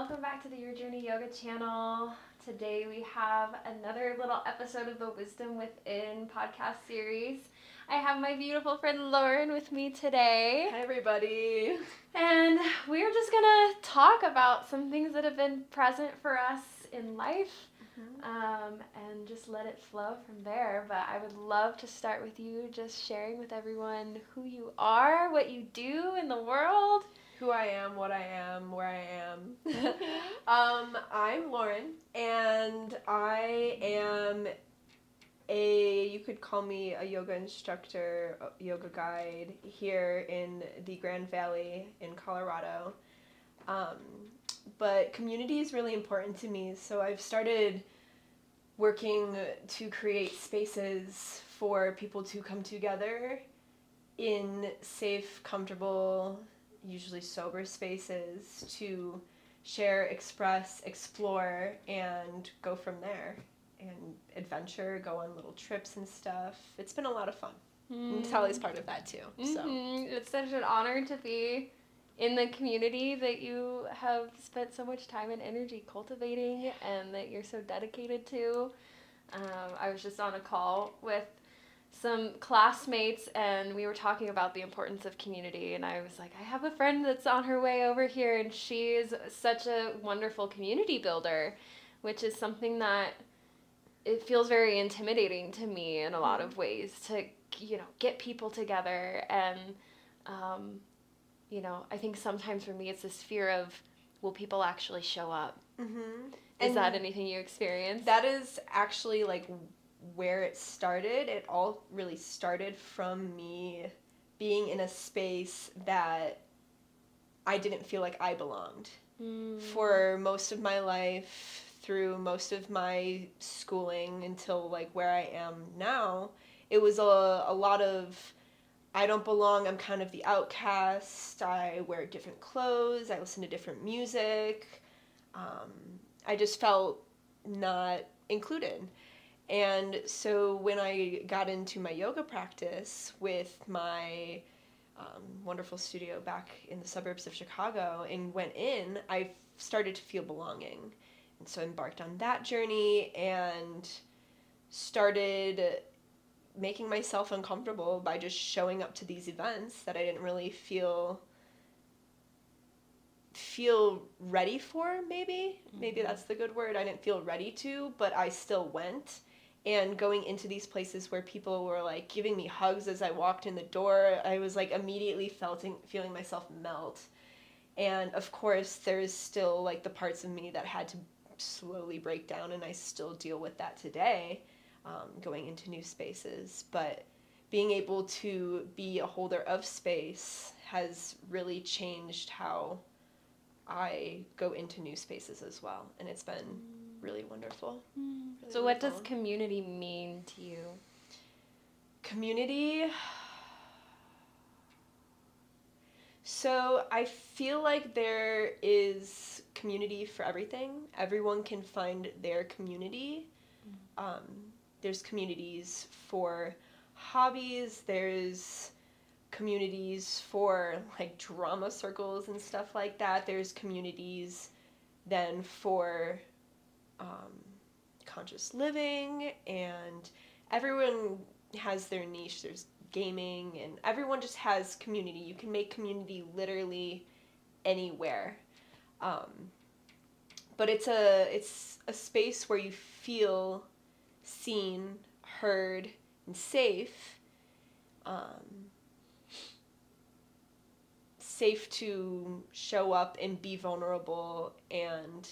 welcome back to the Your Journey Yoga channel. Today we have another little episode of the Wisdom Within podcast series. I have my beautiful friend Lauren with me today. Hi everybody. And we're just gonna talk about some things that have been present for us in life, and just let it flow from there. But I would love to start with you just sharing with everyone who you are, what you do in the world. Who I am, what I am, where I am. I'm Lauren, and I am you could call me a yoga instructor, a yoga guide here in the Grand Valley in Colorado. But community is really important to me, so I've started working to create spaces for people to come together in safe, comfortable, usually sober spaces to share, express, explore, and go from there. And adventure, go on little trips and stuff. It's been a lot of fun. And Sally's part of that too. So It's such an honor to be in the community that you have spent so much time and energy cultivating and that you're so dedicated to. I was just on a call with some classmates and we were talking about the importance of community, and I was like, I have a friend that's on her way over here and she is such a wonderful community builder, which is something that it feels very intimidating to me in a lot of ways to, get people together. And, I think sometimes for me it's this fear of, will people actually show up? Is that anything you experience? That is actually like where it started. It all really started from me being in a space that I didn't feel like I belonged. For most of my life, through most of my schooling until like where I am now, it was a lot of I don't belong, I'm kind of the outcast, I wear different clothes, I listen to different music. I just felt not included. And so when I got into my yoga practice with my wonderful studio back in the suburbs of Chicago and went in, I started to feel belonging. And so I embarked on that journey and started making myself uncomfortable by just showing up to these events that I didn't really feel ready for, maybe. Maybe that's the good word. I didn't feel ready to, but I still went. And going into these places where people were like giving me hugs as I walked in the door, I was like immediately feeling myself melt. And of course, there's still like the parts of me that had to slowly break down, and I still deal with that today, going into new spaces. But being able to be a holder of space has really changed how I go into new spaces as well, and it's been really wonderful. Really so what does community mean to you? Community. So I feel like there is community for everything. Everyone can find their community. There's communities for hobbies. There's communities for like drama circles and stuff like that. There's communities then for conscious living, and everyone has their niche. There's gaming, and everyone just has community. You can make community literally anywhere. But it's a space where you feel seen, heard, and safe. Safe to show up and be vulnerable and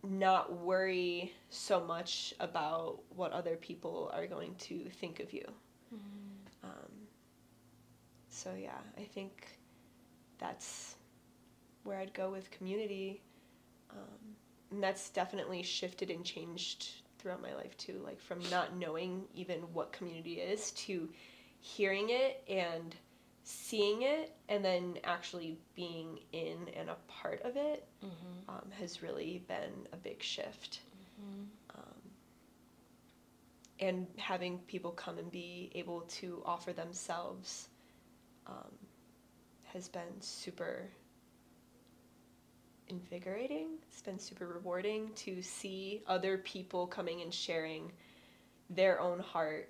not worry so much about what other people are going to think of you. So yeah, I think that's where I'd go with community. And that's definitely shifted and changed throughout my life too, like from not knowing even what community is to hearing it and seeing it and then actually being in and a part of it has really been a big shift. And having people come and be able to offer themselves has been super invigorating. It's been super rewarding to see other people coming and sharing their own heart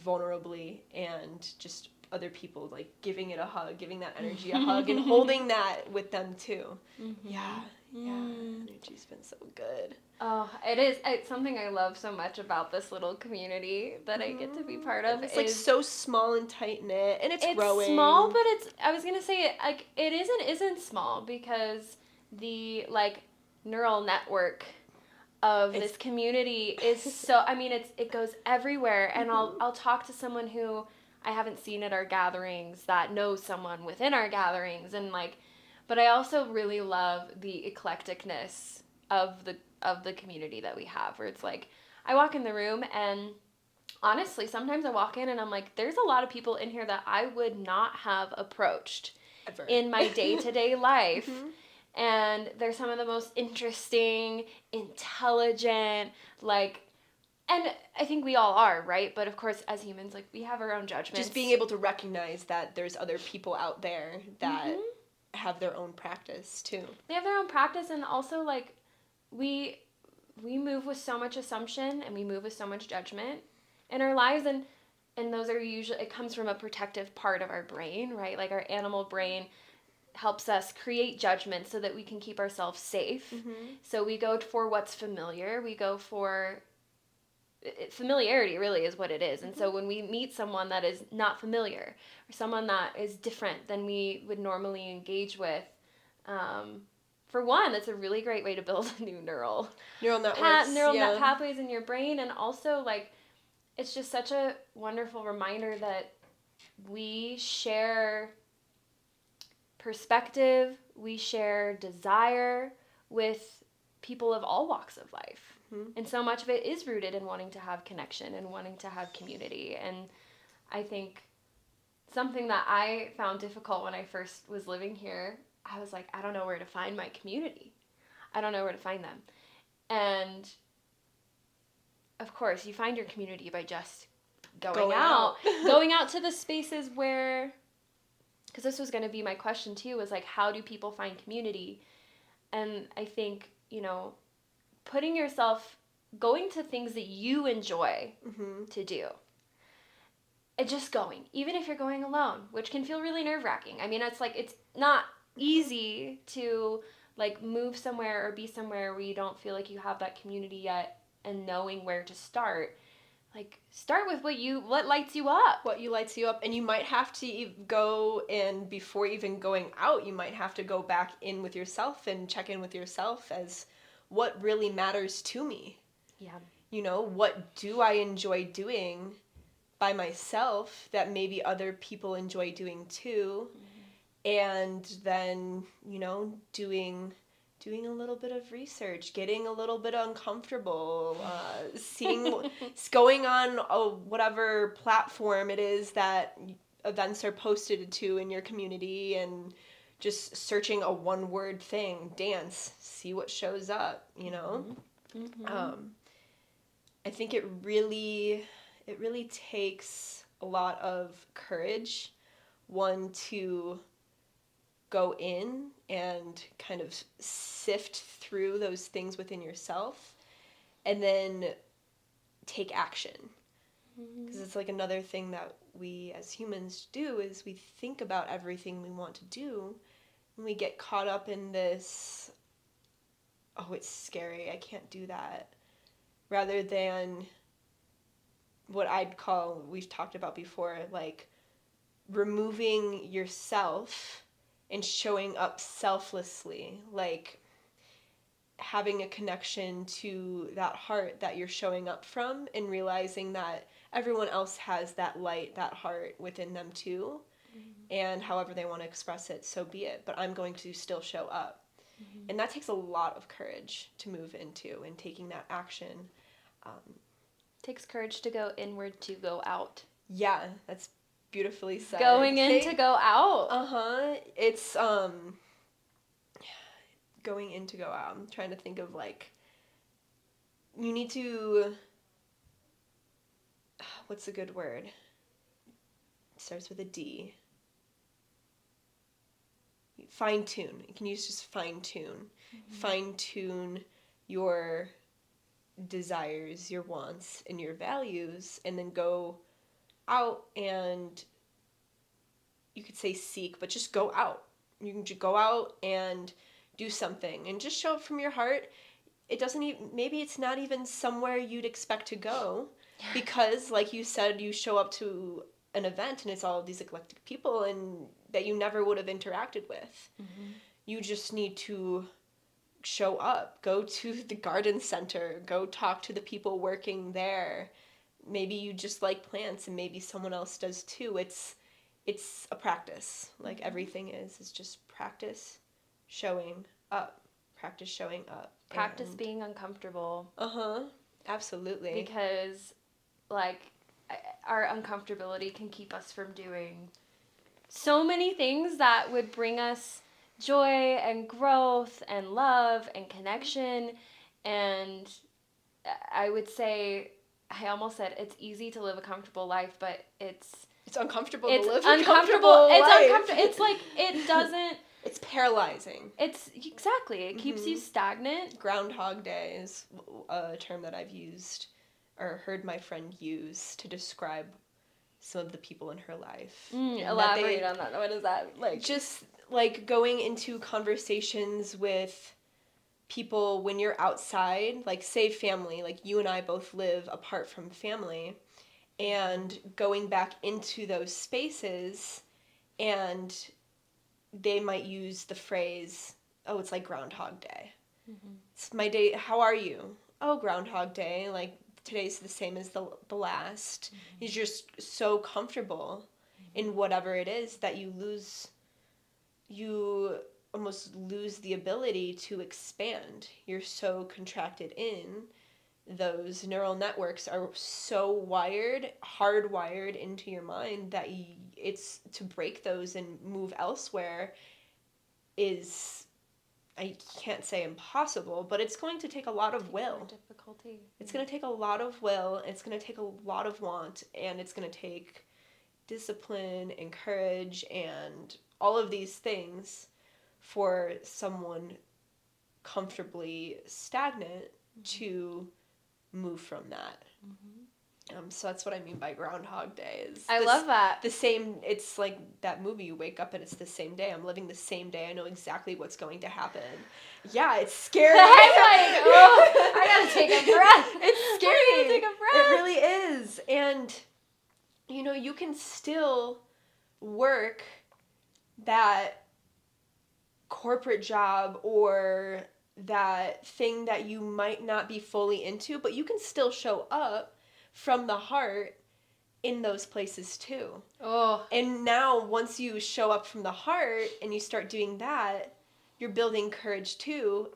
vulnerably, and just other people like giving it a hug, giving that energy a hug, and holding that with them too. Mm-hmm. Yeah, energy's been so good. Oh, it is. It's something I love so much about this little community that I get to be part of. It's like so small and tight knit, and it's growing. It's small, but I was gonna say like it isn't small, because the like neural network of this community is so, I mean, it goes everywhere, and I'll talk to someone who I haven't seen at our gatherings that knows someone within our gatherings, and like, but I also really love the eclecticness of the community that we have, where it's like I walk in the room, and honestly sometimes I walk in and I'm like, there's a lot of people in here that I would not have approached ever in my day-to-day life. And they're some of the most interesting, intelligent, like, and I think we all are, right? But of course, as humans, like, we have our own judgments. Just being able to recognize that there's other people out there that have their own practice too. They have their own practice, and also like we move with so much assumption, and we move with so much judgment in our lives, and those are usually, it comes from a protective part of our brain, right? Like our animal brain helps us create judgments so that we can keep ourselves safe. So we go for what's familiar. We go for familiarity, really is what it is. And so when we meet someone that is not familiar, or someone that is different than we would normally engage with, for one, that's a really great way to build new neural networks, pathways in your brain. And also, like, it's just such a wonderful reminder that we share perspective, we share desire with people of all walks of life. And so much of it is rooted in wanting to have connection and wanting to have community. And I think something that I found difficult when I first was living here, I was like, I don't know where to find my community. I don't know where to find them. And of course, you find your community by just going out. Going out to the spaces where, because this was going to be my question too, was like, how do people find community? And I think, putting yourself, going to things that you enjoy to do. And just going, even if you're going alone, which can feel really nerve-wracking. I mean, it's like, it's not easy to like move somewhere or be somewhere where you don't feel like you have that community yet, and knowing where to start. Like, start with what lights you up. What lights you up. And you might have to go, and before even going out, you might have to go back in with yourself and check in with yourself as what really matters to me. Yeah. What do I enjoy doing by myself that maybe other people enjoy doing too? And then, doing a little bit of research, getting a little bit uncomfortable, going on whatever platform it is that events are posted to in your community, and just searching a one-word thing, dance, see what shows up, I think it really takes a lot of courage, one, to go in and kind of sift through those things within yourself, and then take action. Because it's like another thing that we as humans do is we think about everything we want to do, and we get caught up in this, oh, it's scary, I can't do that, rather than what I'd call, we've talked about before, like removing yourself and showing up selflessly, like having a connection to that heart that you're showing up from, and realizing that everyone else has that light, that heart within them too, and however they want to express it, so be it, but I'm going to still show up. And that takes a lot of courage to move into, and taking that action. Takes courage to go inward, to go out. Yeah, that's beautifully said. Going in to go out. It's going in to go out. I'm trying to think of, like, you need to, what's a good word? It starts with a D. fine tune. You can use just fine tune. Fine tune your desires, your wants, and your values, and then go out and you could say seek, but just go out. You can just go out and do something and just show up from your heart. It doesn't even, maybe it's not even somewhere you'd expect to go because, like you said, you show up to an event and it's all of these eclectic people and that you never would have interacted with. You just need to show up, go to the garden center, go talk to the people working there. Maybe you just like plants and maybe someone else does too. It's a practice. Like everything is just practice showing up. Practice showing up. Practice being uncomfortable. Absolutely. Because, like, our uncomfortability can keep us from doing so many things that would bring us joy and growth and love and connection. And I would say, I almost said it's easy to live a comfortable life, but it's uncomfortable to live uncomfortable. a comfortable life. It's uncomfortable. It's like, it doesn't... It's paralyzing. It's, exactly. It keeps you stagnant. Groundhog Day is a term that I've used or heard my friend use to describe some of the people in her life. Elaborate on that. What is that like? Just like going into conversations with people when you're outside, like say family, like you and I both live apart from family, and going back into those spaces, and they might use the phrase, oh, it's like Groundhog Day. It's my day, how are you? Oh, Groundhog Day, like today's the same as the last. You're just so comfortable in whatever it is that you almost lose the ability to expand. You're so contracted in. Those neural networks are so hardwired into your mind that it's to break those and move elsewhere is, I can't say impossible, but it's going to take a lot of will. Difficulty. It's going to take a lot of will, it's going to take a lot of want, and it's going to take discipline and courage and all of these things for someone comfortably stagnant to move from that. So that's what I mean by Groundhog Day. I love that. The same, it's like that movie, you wake up and it's the same day. I'm living the same day. I know exactly what's going to happen. Yeah, it's scary. I'm like, oh, I gotta take a breath. It's scary. I gotta take a breath. It really is. And, you know, you can still work that corporate job or that thing that you might not be fully into, but you can still show up from the heart in those places too. Oh. And now once you show up from the heart and you start doing that, you're building courage too,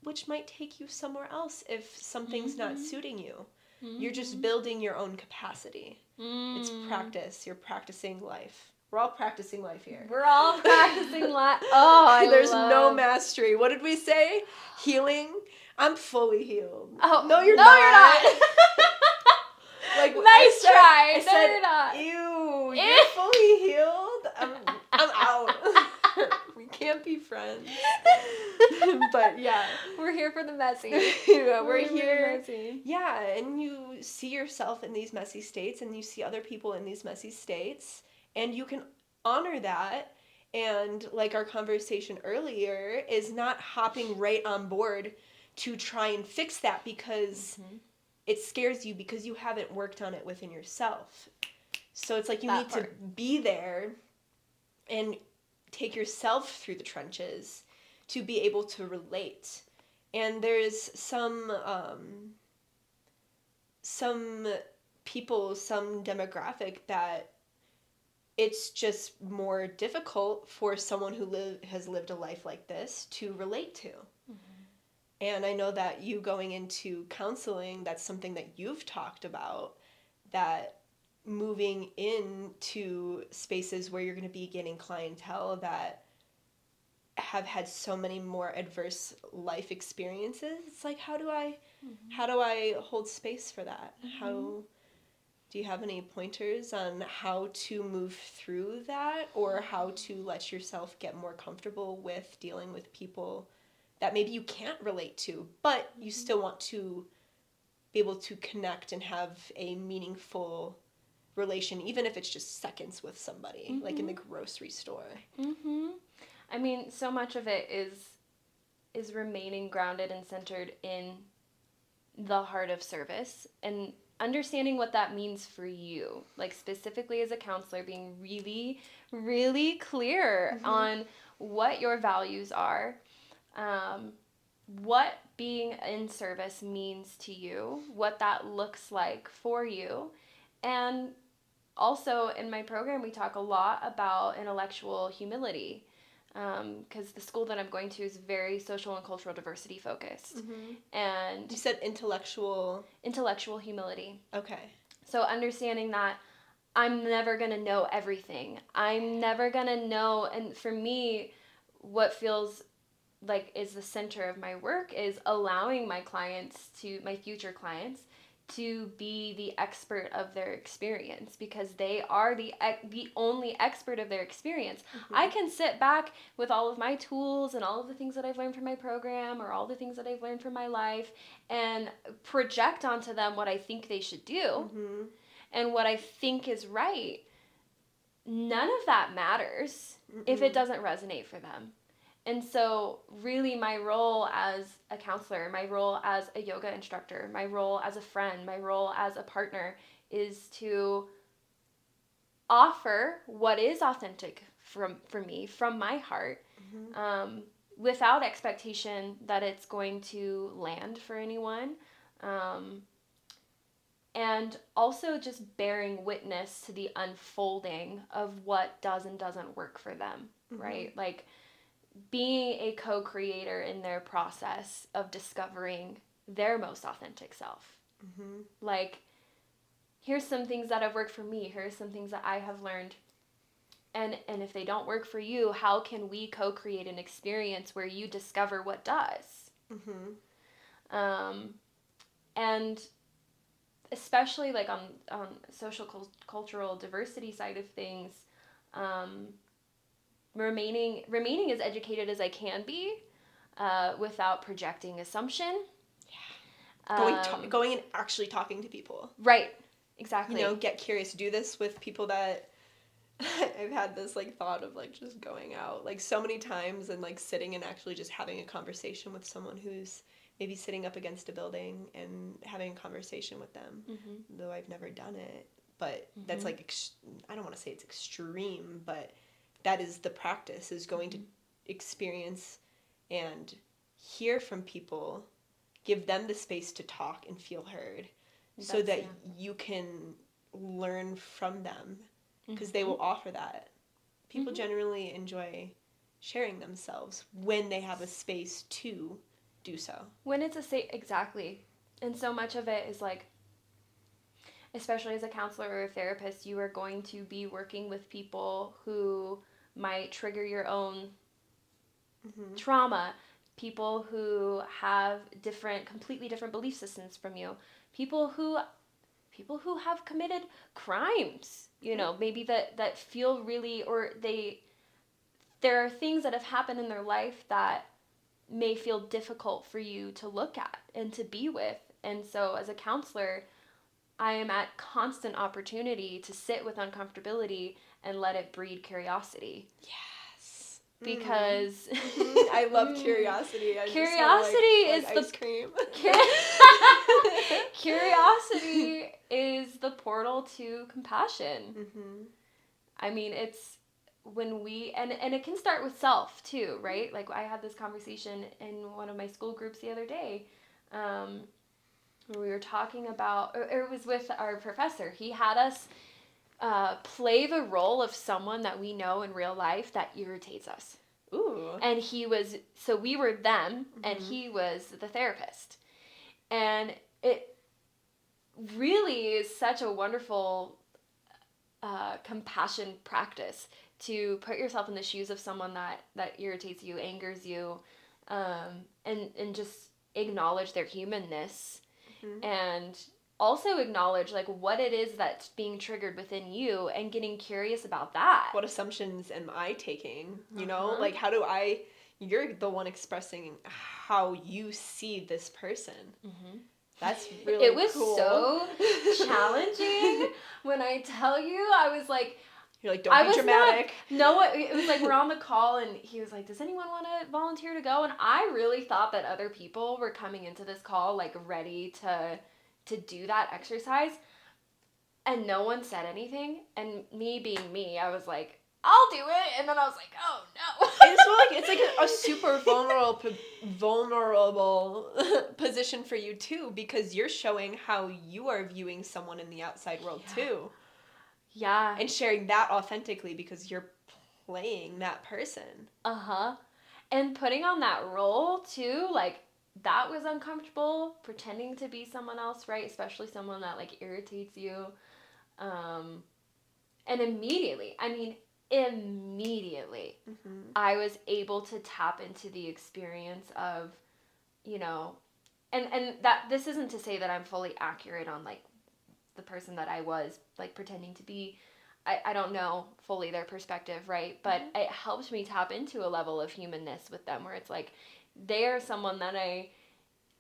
which might take you somewhere else if something's not suiting you. You're just building your own capacity. It's practice. You're practicing life. We're all practicing life here. We're all practicing life. Oh, There's no mastery. What did we say? Healing? I'm fully healed. Oh, no, you're not. Like, nice try. No, you're not. Ew, you're fully healed? I'm out. We can't be friends. But yeah. We're here for the messy. Yeah, we're here. Messy. Yeah, and you see yourself in these messy states and you see other people in these messy states and you can honor that. And like our conversation earlier is not hopping right on board to try and fix that because it scares you because you haven't worked on it within yourself. So it's like you need to be there and take yourself through the trenches to be able to relate. And there's some people, some demographic that it's just more difficult for someone who has lived a life like this to relate to. And I know that you going into counseling, that's something that you've talked about, that moving into spaces where you're going to be getting clientele that have had so many more adverse life experiences. It's like, how do I hold space for that? Do you have any pointers on how to move through that, or how to let yourself get more comfortable with dealing with people that maybe you can't relate to, but you still want to be able to connect and have a meaningful relation, even if it's just seconds with somebody, like in the grocery store? I mean, so much of it is remaining grounded and centered in the heart of service and understanding what that means for you. Like, specifically as a counselor, being really, really clear on what your values are, what being in service means to you, what that looks like for you. And also in my program, we talk a lot about intellectual humility, because the school that I'm going to is very social and cultural diversity focused. And You said intellectual humility. Okay. So understanding that I'm never going to know everything. I'm never going to know. And for me, what feels like is the center of my work is allowing my future clients, to be the expert of their experience, because they are the only expert of their experience. I can sit back with all of my tools and all of the things that I've learned from my program, or all the things that I've learned from my life, and project onto them what I think they should do and what I think is right. None of that matters if it doesn't resonate for them. And so really my role as a counselor, my role as a yoga instructor, my role as a friend, my role as a partner is to offer what is authentic for me, from my heart, without expectation that it's going to land for anyone. And also just bearing witness to the unfolding of what does and doesn't work for them, right? Like, being a co-creator in their process of discovering their most authentic self. Like, here's some things that have worked for me. Here's some things that I have learned. And if they don't work for you, how can we co-create an experience where you discover what does? And especially like on social cultural diversity side of things, remaining as educated as I can be, without projecting assumption. Going and actually talking to people. Right. Exactly. Get curious. Do this with people that I've had this like thought of like just going out like so many times and like sitting and actually just having a conversation with someone who's maybe sitting up against a building and having a conversation with them, though I've never done it. But that's like, I don't want to say it's extreme, but that is the practice, is going to experience and hear from people, give them the space to talk and feel heard, so that you can learn from them, because they will offer that. People generally enjoy sharing themselves when they have a space to do so. When it's exactly. And so much of it is like, especially as a counselor or a therapist, you are going to be working with people who might trigger your own trauma, people who have completely different belief systems from you, people who have committed crimes, maybe that feel really, or there are things that have happened in their life that may feel difficult for you to look at and to be with. And so as a counselor, I am at constant opportunity to sit with uncomfortability and let it breed curiosity. Yes. Because I love curiosity. Curiosity is ice cream. Curiosity is the portal to compassion. I mean, it's when we, and it can start with self too, right? Like, I had this conversation in one of my school groups the other day, where we were talking about, or it was with our professor. He had us play the role of someone that we know in real life that irritates us. Ooh. And so we were them, and he was the therapist. And it really is such a wonderful compassion practice to put yourself in the shoes of someone that irritates you, angers you, and just acknowledge their humanness, and also acknowledge like what it is that's being triggered within you and getting curious about that. What assumptions am I taking? You know, like how do I, you're the one expressing how you see this person. Mm-hmm. That's really It was cool. so challenging. When I tell you, I was like, you're like, don't be dramatic. It was like we're on the call and he was like, does anyone want to volunteer to go? And I really thought that other people were coming into this call like ready to do that exercise. And no one said anything. And me being me, I was like, I'll do it. And then I was like, oh no. It's like a super vulnerable position for you too, because you're showing how you are viewing someone in the outside world too. Yeah. And sharing that authentically because you're playing that person. Uh-huh. And putting on that role too, like that was uncomfortable, pretending to be someone else, right? Especially someone that like irritates you. And immediately, Mm-hmm. I was able to tap into the experience of, you know, and that this isn't to say that I'm fully accurate on like the person that I was like pretending to be. I don't know fully their perspective, right? But it helped me tap into a level of humanness with them where it's like they are someone that I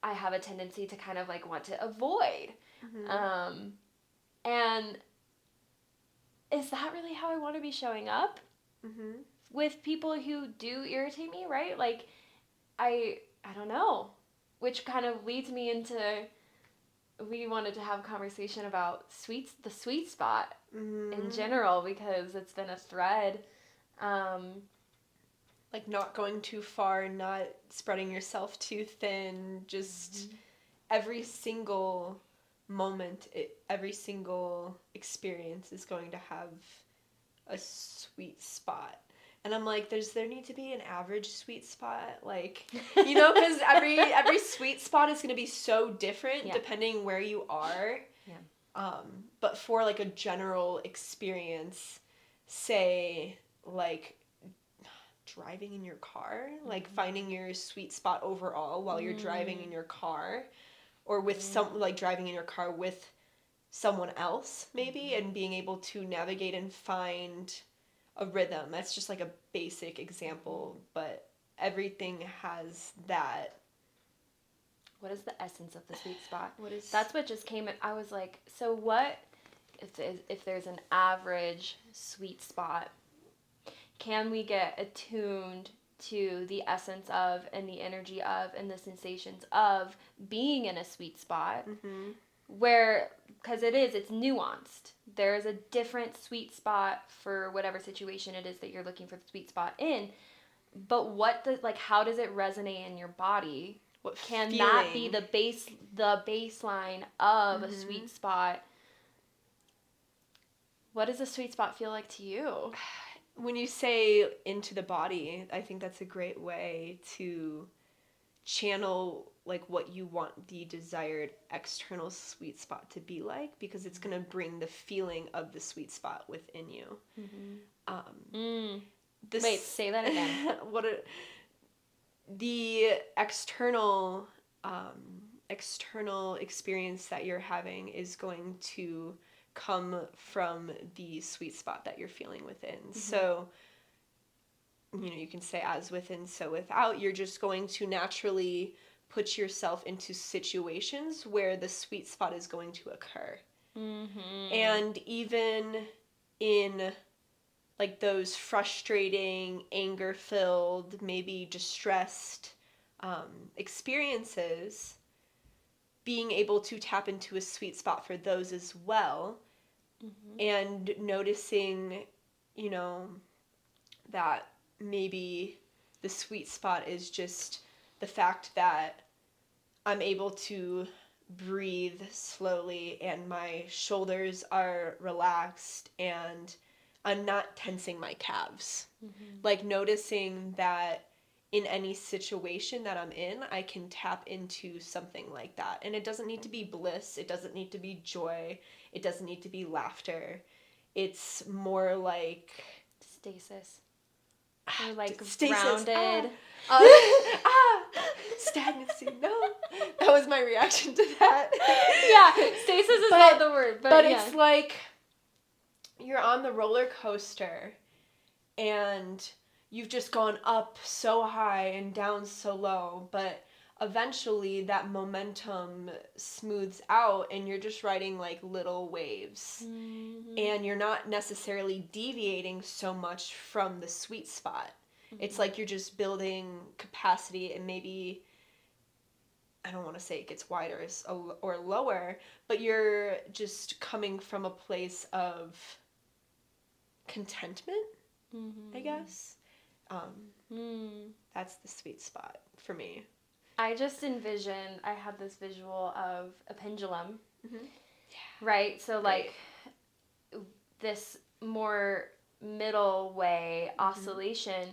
have a tendency to kind of like want to avoid. Mm-hmm. And is that really how I want to be showing up Mm-hmm. with people who do irritate me, right? Like I don't know, which kind of leads me into we wanted to have a conversation about the sweet spot in general because it's been a thread. Like not going too far, not spreading yourself too thin, just every single moment, every single experience is going to have a sweet spot. And I'm like, there need to be an average sweet spot, like, you know, because every sweet spot is going to be so different depending where you are. Yeah. But for like a general experience, say like driving in your car, like finding your sweet spot overall while you're driving in your car, or with some like driving in your car with someone else maybe, and being able to navigate and find a rhythm. That's just like a basic example, but everything has that. What is the essence of the sweet spot? That's what just came in. I was like, so what if there's an average sweet spot? Can we get attuned to the essence of and the energy of and the sensations of being in a sweet spot? Where, because it's nuanced. There is a different sweet spot for whatever situation it is that you're looking for the sweet spot in. But how does it resonate in your body? What can feeling? That be the baseline of a sweet spot? What does a sweet spot feel like to you? When you say into the body, I think that's a great way to channel like what you want the desired external sweet spot to be like, because it's going to bring the feeling of the sweet spot within you. Wait, say that again. The external experience that you're having is going to come from the sweet spot that you're feeling within. So, you know, you can say as within, so without. You're just going to naturally put yourself into situations where the sweet spot is going to occur. And even in like those frustrating, anger-filled, maybe distressed experiences, being able to tap into a sweet spot for those as well, and noticing, you know, that maybe the sweet spot is just the fact that I'm able to breathe slowly and my shoulders are relaxed and I'm not tensing my calves. Like noticing that in any situation that I'm in, I can tap into something like that. And it doesn't need to be bliss. It doesn't need to be joy. It doesn't need to be laughter. It's more like stasis. Or like stasis. grounded. Stagnancy. No. That was my reaction to that. Yeah, stasis is not the word, but yeah. It's like you're on the roller coaster and you've just gone up so high and down so low, but eventually that momentum smooths out and you're just riding like little waves. Mm-hmm. And you're not necessarily deviating so much from the sweet spot. Mm-hmm. It's like you're just building capacity, and maybe, I don't want to say it gets wider or lower, but you're just coming from a place of contentment, I guess. That's the sweet spot for me. I just envisioned, I had this visual of a pendulum, Mm-hmm. right? So like this more middle way oscillation.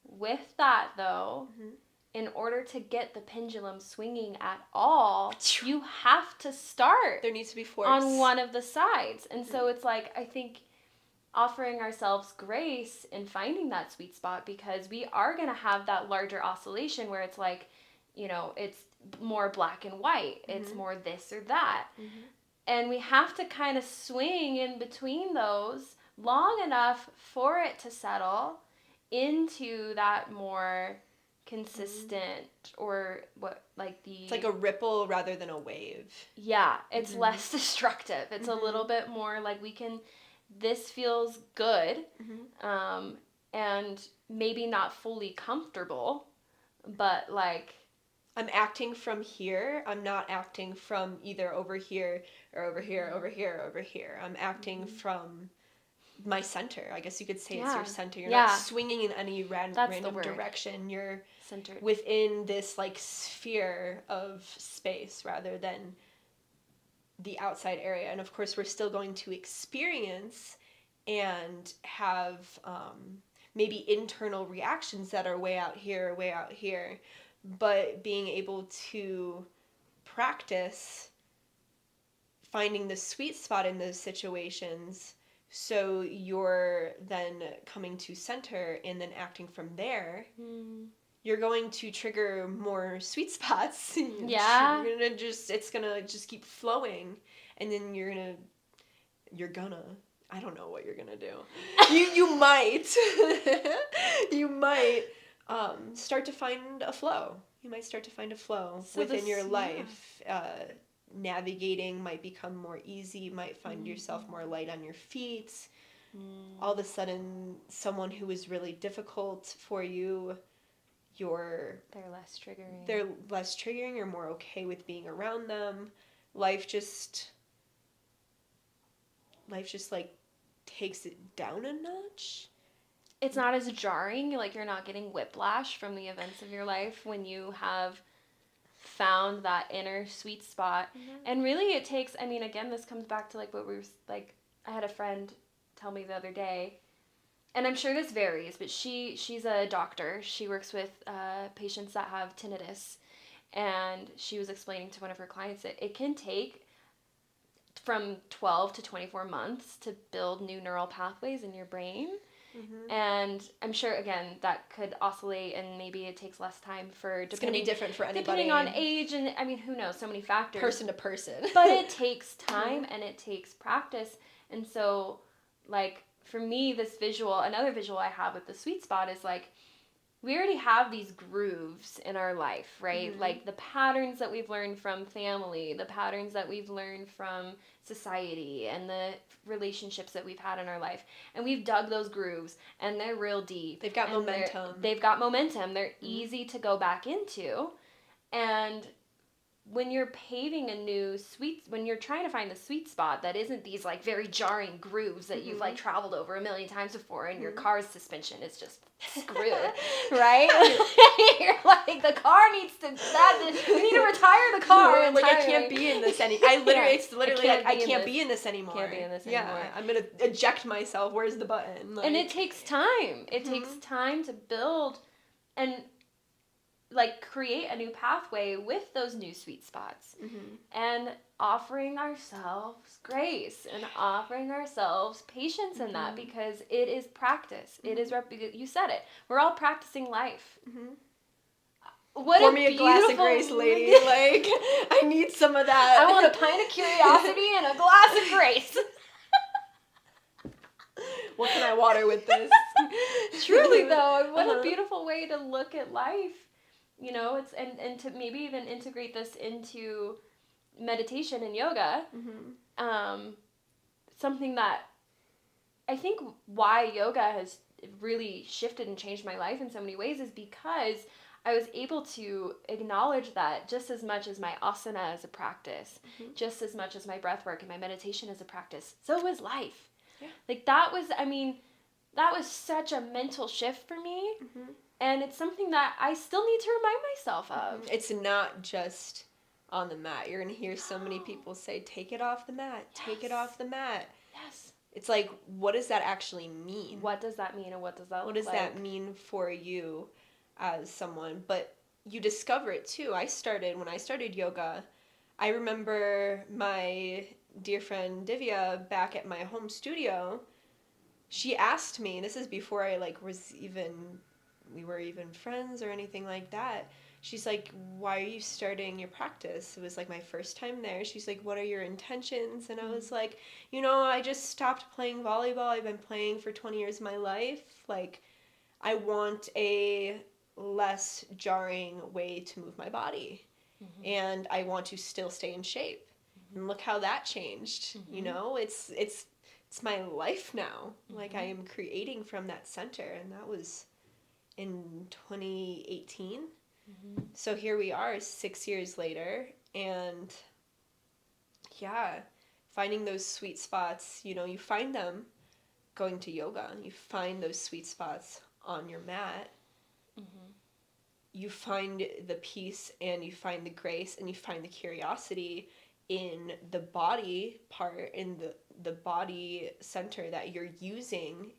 With that though, in order to get the pendulum swinging at all, you have to start. There needs to be force on one of the sides. And so it's like, I think offering ourselves grace in finding that sweet spot, because we are going to have that larger oscillation where it's like, you know, it's more black and white. It's more this or that. And we have to kind of swing in between those long enough for it to settle into that more consistent or what, like the... It's like a ripple rather than a wave. Yeah, it's less destructive. It's a little bit more like this feels good, and maybe not fully comfortable, but like... I'm acting from here. I'm not acting from either over here or over here, over here, over here. I'm acting from my center. I guess you could say it's your center. You're not swinging in any random direction. You're centered within this like sphere of space rather than the outside area. And of course, we're still going to experience and have maybe internal reactions that are way out here, but being able to practice finding the sweet spot in those situations, so you're then coming to center and then acting from there, you're going to trigger more sweet spots. Yeah. It's gonna just keep flowing, and then you're gonna I don't know what you're gonna do. You might start to find a flow. You might start to find a flow within your life. Navigating might become more easy. You might find yourself more light on your feet. All of a sudden, someone who is really difficult for you, they're less triggering. You're more okay with being around them. Life just like takes it down a notch. It's not as jarring, like you're not getting whiplash from the events of your life when you have found that inner sweet spot. And really it takes, I mean, again, this comes back to like what we were, like, I had a friend tell me the other day, and I'm sure this varies, but she's a doctor. She works with patients that have tinnitus, and she was explaining to one of her clients that it can take from 12 to 24 months to build new neural pathways in your brain. And I'm sure, again, that could oscillate, and maybe it takes less time it's going to be different for anybody. Depending on age, and I mean, who knows, so many factors. Person to person. But it takes time and it takes practice. And so, like, for me, another visual I have with the sweet spot is like, we already have these grooves in our life, right? Like the patterns that we've learned from family, the patterns that we've learned from society, and the relationships that we've had in our life. And we've dug those grooves, and they're real deep. They've got momentum. They're easy to go back into. And when you're paving when you're trying to find the sweet spot that isn't these like very jarring grooves that you've like traveled over a million times before, and your car's suspension is just screwed, right? You're like, the car needs to, we need to retire the car. Like, I can't be in this anymore. It's literally like, I can't be in this anymore. Can't be in this anymore. Yeah, I'm going to eject myself. Where's the button? Like, and it takes time. It takes time to build and like create a new pathway with those new sweet spots, and offering ourselves grace and offering ourselves patience in that, because it is practice. It is you said it. We're all practicing life. What Pour a me a glass of beautiful grace, lady. Like, I need some of that. I want a pint of curiosity and a glass of grace. What can I water with this? Truly, though, and what a Uh-huh. beautiful way to look at life. You know, it's and to maybe even integrate this into meditation and yoga. Mm-hmm. Something that I think why yoga has really shifted and changed my life in so many ways is because I was able to acknowledge that just as much as my asana is a practice, Mm-hmm. just as much as my breath work and my meditation is a practice, so is life. Yeah. Like that was such a mental shift for me. Mm-hmm. And it's something that I still need to remind myself of. Mm-hmm. It's not just on the mat. You're going to hear so many people say, take it off the mat, take it off the mat. Yes. It's like, what does that actually mean? What does that mean and what does that What look does like? that mean for you as someone? But you discover it too. When I started yoga, I remember my dear friend Divya back at my home studio, she asked me, this is before I we were even friends or anything like that. She's like, why are you starting your practice? It was like my first time there. She's like, what are your intentions? And I was like, I just stopped playing volleyball. I've been playing for 20 years of my life. Like, I want a less jarring way to move my body. Mm-hmm. And I want to still stay in shape. Mm-hmm. And look how that changed. Mm-hmm. It's my life now. Mm-hmm. Like, I am creating from that center, and that was in 2018. Mm-hmm. So here we are 6 years later, and yeah, finding those sweet spots, you find them going to yoga. You find those sweet spots on your mat. Mm-hmm. You find the peace and you find the grace and you find the curiosity in the body part, in the body center that you're using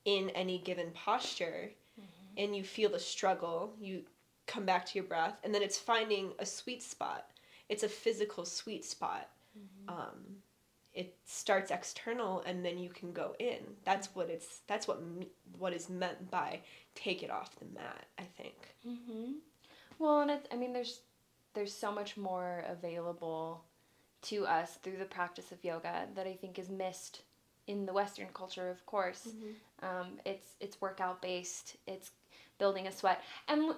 in any given posture. Mm-hmm. And you feel the struggle. You come back to your breath, and then it's finding a sweet spot. It's a physical sweet spot. Mm-hmm. It starts external, and then you can go in. That's what is meant by take it off the mat, I think. Mm-hmm. Well, and there's so much more available to us through the practice of yoga that I think is missed in the Western culture, of course. Mm-hmm. It's workout based. It's building a sweat, and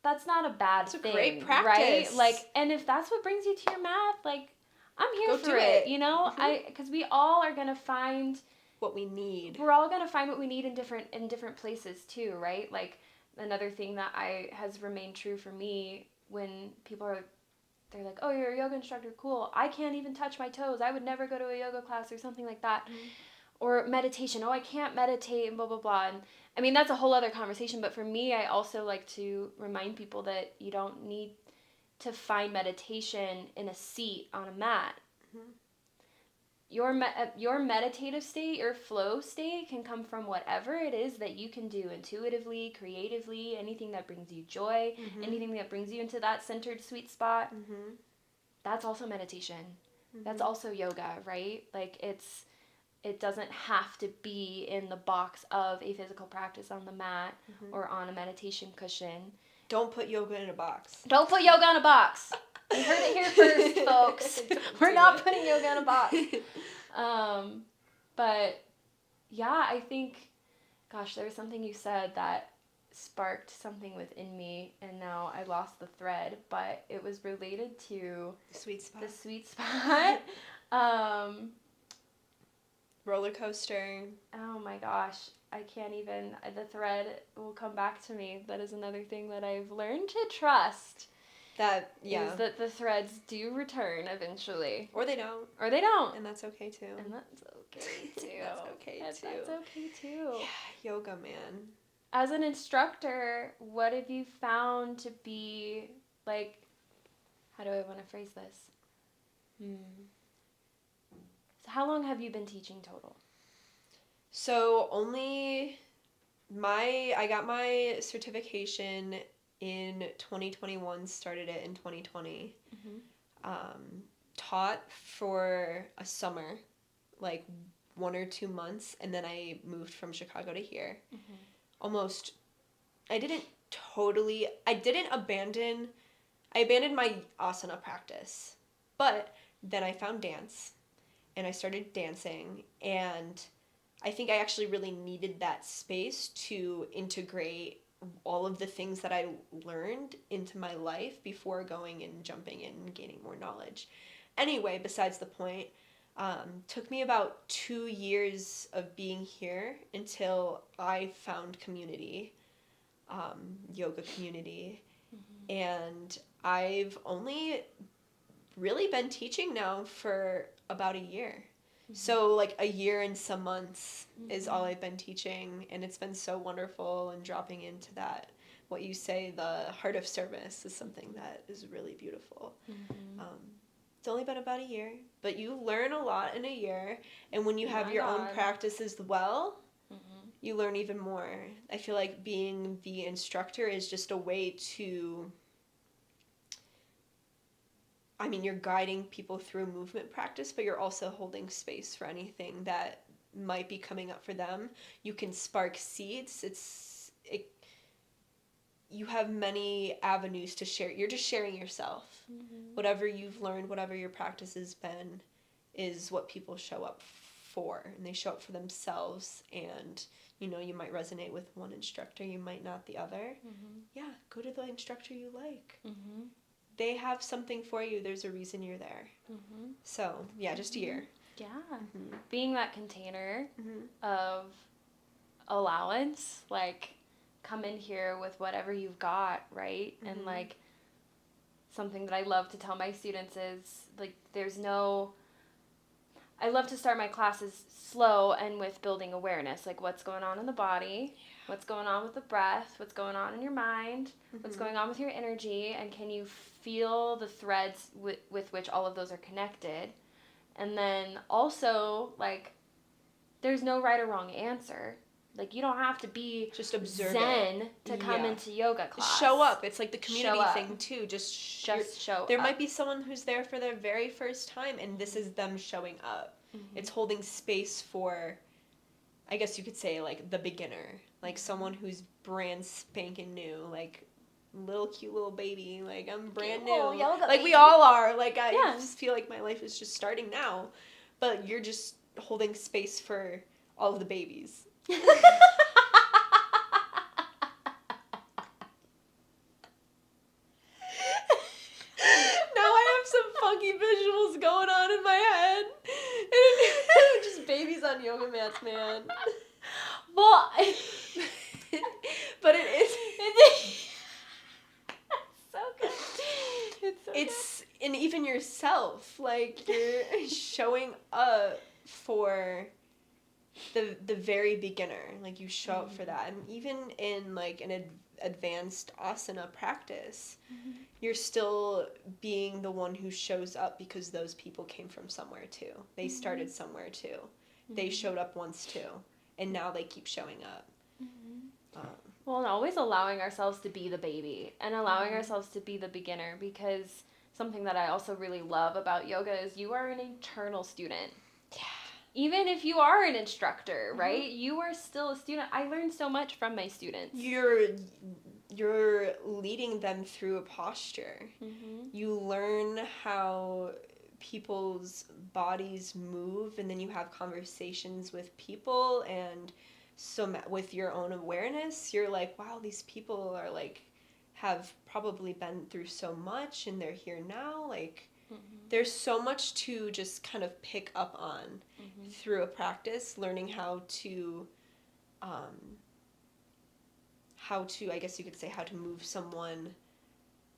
that's not a bad thing. It's a great practice, right? Like, and if that's what brings you to your mat, like, I'm here for it. Mm-hmm. Because we all are gonna find what we need. We're all gonna find what we need in different places too, right? Like, another thing that has remained true for me when they're like, oh, you're a yoga instructor, cool. I can't even touch my toes. I would never go to a yoga class or something like that. Mm-hmm. Or meditation. Oh, I can't meditate and blah, blah, blah. And I mean, that's a whole other conversation. But for me, I also like to remind people that you don't need to find meditation in a seat on a mat. Mm-hmm. Your meditative state, your flow state can come from whatever it is that you can do intuitively, creatively, anything that brings you joy, mm-hmm. anything that brings you into that centered sweet spot. Mm-hmm. That's also meditation. Mm-hmm. That's also yoga, right? Like, it doesn't have to be in the box of a physical practice on the mat, mm-hmm. or on a meditation cushion. Don't put yoga in a box. Don't put yoga in a box. You heard it here first, folks. We're not putting yoga in a box. But yeah, I think, gosh, there was something you said that sparked something within me, and now I lost the thread, but it was related to the sweet spot. Roller coaster. Oh my gosh, I can't even, the thread will come back to me. That is another thing that I've learned to trust. Is that the threads do return eventually. Or they don't. And that's okay too. That's okay too. That's okay too. Yeah, yoga, man. As an instructor, what have you found to be, like, how do I want to phrase this? So how long have you been teaching total? So I got my certification in 2021, started it in 2020. Mm-hmm. Taught for a summer, like 1 or 2 months, and then I moved from Chicago to here. Mm-hmm. I didn't I abandoned my asana practice, but then I found dance and I started dancing, and I think I actually really needed that space to integrate all of the things that I learned into my life before going and jumping in and gaining more knowledge. Anyway, besides the point, took me about 2 years of being here until I found community, yoga community, and I've only really been teaching now for about a year. So like a year and some months is all I've been teaching, and it's been so wonderful, and dropping into that, what you say, the heart of service is something that is really beautiful. It's only been about a year, but you learn a lot in a year, and when you have your own practice as well, you learn even more. I feel like being the instructor is just a way to, I mean, you're guiding people through movement practice, but you're also holding space for anything that might be coming up for them. You can spark seeds. You have many avenues to share. You're just sharing yourself. Whatever you've learned, whatever your practice has been, is what people show up for, and they show up for themselves. And you might resonate with one instructor, you might not the other. Yeah, go to the instructor you like. They have something for you. There's a reason you're there. So, yeah, just a year. Yeah. Being that container of allowance, like, come in here with whatever you've got, right? And, like, something that I love to tell my students is, like, I love to start my classes slow and with building awareness, like what's going on in the body, what's going on with the breath, what's going on in your mind, what's going on with your energy, and can you feel the threads with which all of those are connected? And then also, like, there's no right or wrong answer. Like, you don't have to be just observe zen to come into yoga class. Show up. It's like the community thing, too. Just show up. There might be someone who's there for their very first time, and this is them showing up. It's holding space for, I guess you could say, like, the beginner. Like, someone who's brand spanking new. Like, cute little baby. Like, I'm brand new. Yoga like, baby. we all are. Like, I just feel like my life is just starting now. But you're just holding space for all of the babies. Now I have some funky visuals going on in my head. Just babies on yoga mats, man. Well, but it is. So good. It's and even yourself, like, you're showing up for the very beginner. Like, you show up for that. And even in, like, an advanced asana practice, you're still being the one who shows up because those people came from somewhere too. They started somewhere too. They showed up once too, and now they keep showing up. Well, and always allowing ourselves to be the baby and allowing ourselves to be the beginner, because something that I also really love about yoga is you are an eternal student. Yeah. Even if you are an instructor, right? You are still a student. I learned so much from my students. You're leading them through a posture. You learn how people's bodies move, and then you have conversations with people, and so with your own awareness, you're like, wow, these people are like, have probably been through so much, and they're here now. Like, there's so much to just kind of pick up on through a practice, learning how to, I guess you could say, how to move someone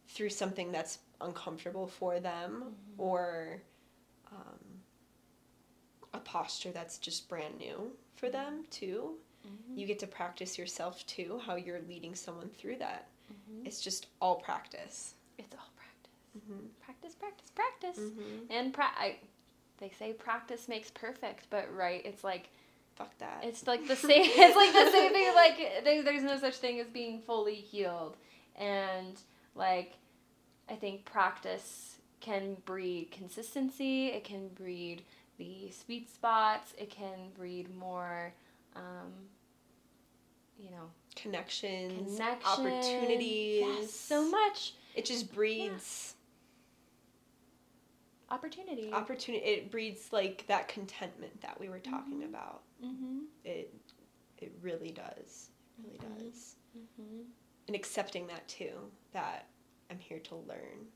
through something that's uncomfortable for them, or a posture that's just brand new for them too. You get to practice yourself too, how you're leading someone through that. It's just all practice. It's all practice. Practice. And they say practice makes perfect, but right, it's like, fuck that. It's like the same. It's like the same thing. Like, there's no such thing as being fully healed, and like, I think practice can breed consistency. It can breed the sweet spots. It can breed more, connections, connection, opportunities. yes, so much. It just breeds opportunity. It breeds like that contentment that we were talking about. It really does. It really does. And accepting that too, that I'm here to learn.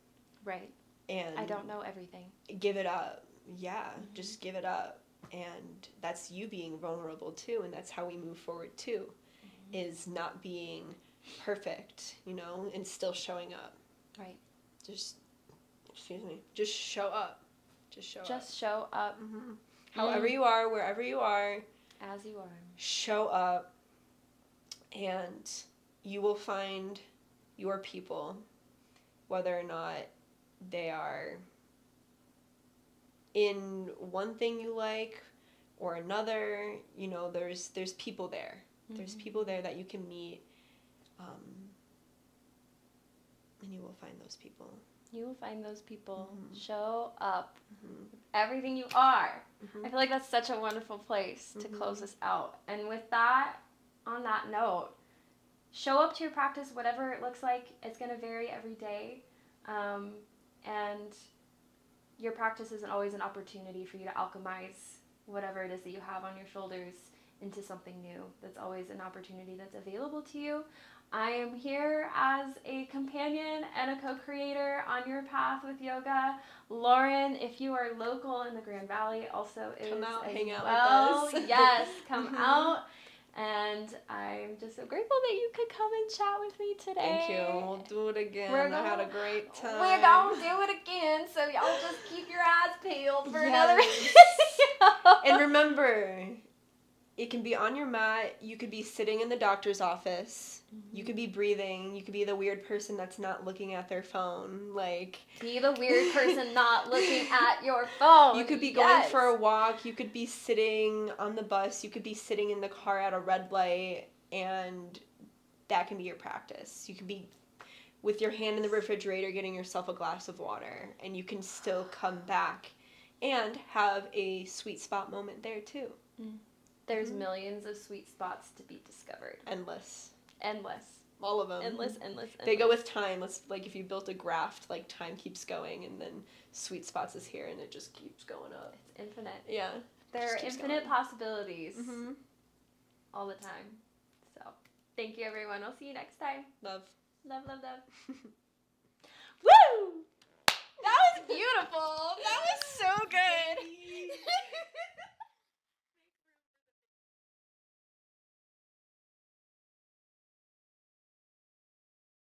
Right. And I don't know everything. Give it up. Yeah, just give it up. And that's you being vulnerable too, and that's how we move forward too, is not being perfect, and still showing up. Right. Just show up. Just show up. However you are, wherever you are. As you are. Show up, and you will find your people, whether or not they are in one thing you like or another. There's people there. There's people there that you can meet, and you will find those people. You will find those people. Show up. Everything you are. I feel like that's such a wonderful place to close this out. And with that, on that note, show up to your practice, whatever it looks like. It's going to vary every day. And your practice isn't always an opportunity for you to alchemize whatever it is that you have on your shoulders into something new. That's always an opportunity that's available to you. I am here as a companion and a co-creator on your path with yoga. Lauren, if you are local in the Grand Valley, also is come out, hang out with us. Yes, come out. And I'm just so grateful that you could come and chat with me today. Thank you. We'll do it again. I had a great time. We're going to do it again, so y'all just keep your eyes peeled for another video. And remember, it can be on your mat. You could be sitting in the doctor's office. You could be breathing. You could be the weird person that's not looking at their phone. Be the weird person not looking at your phone. You could be going for a walk. You could be sitting on the bus. You could be sitting in the car at a red light. And that can be your practice. You could be with your hand in the refrigerator getting yourself a glass of water. And you can still come back and have a sweet spot moment there too. There's millions of sweet spots to be discovered. Endless. All of them. Endless. They go with time. If you built a graph, time keeps going, and then sweet spots is here, and it just keeps going up. It's infinite. Yeah. There are infinite possibilities all the time. So, thank you, everyone. I'll see you next time. Love. Love. Woo! That was beautiful. That was so good.